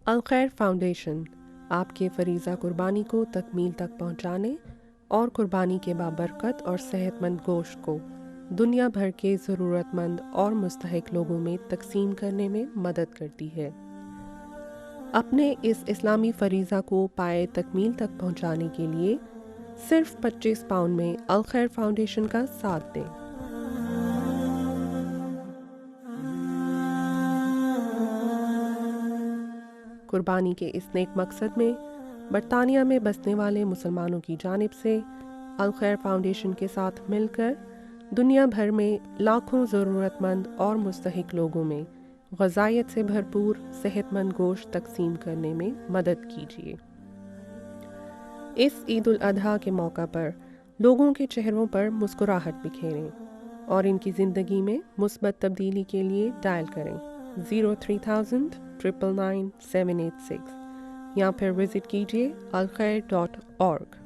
अल-खैर foundation आपके फरीज़ा कुर्बानी को तकमील तक पहुँचाने और कुर्बानी के बाबरकत और सेहतमंद गोश्त को दुनिया भर के ज़रूरतमंद और मुस्तहिक लोगों में तकसीम करने में मदद करती है। अपने इस इस्लामी फरीज़ा को पाए तकमील तक पहुँचाने के लिए सिर्फ 25 पाउंड में अल-खैर फाउंडेशन का साथ दें। कुर्बानी के इस नेक मकसद में बरतानिया में बसने वाले मुसलमानों की जानिब से अल-खैर फाउंडेशन के साथ मिलकर दुनिया भर में लाखों ज़रूरतमंद और मुस्तहिक लोगों में ग़ज़ाइयत से भरपूर सेहतमंद गोश्त तकसीम करने में मदद कीजिए। इस ईद उल अधा के मौका पर लोगों के चेहरों पर मुस्कुराहट बिखेरें और इनकी ज़िंदगी में मुस्बत तब्दीली के लिए डायल करें 03,000 999 786 या फिर विज़िट कीजिए alkhair.org।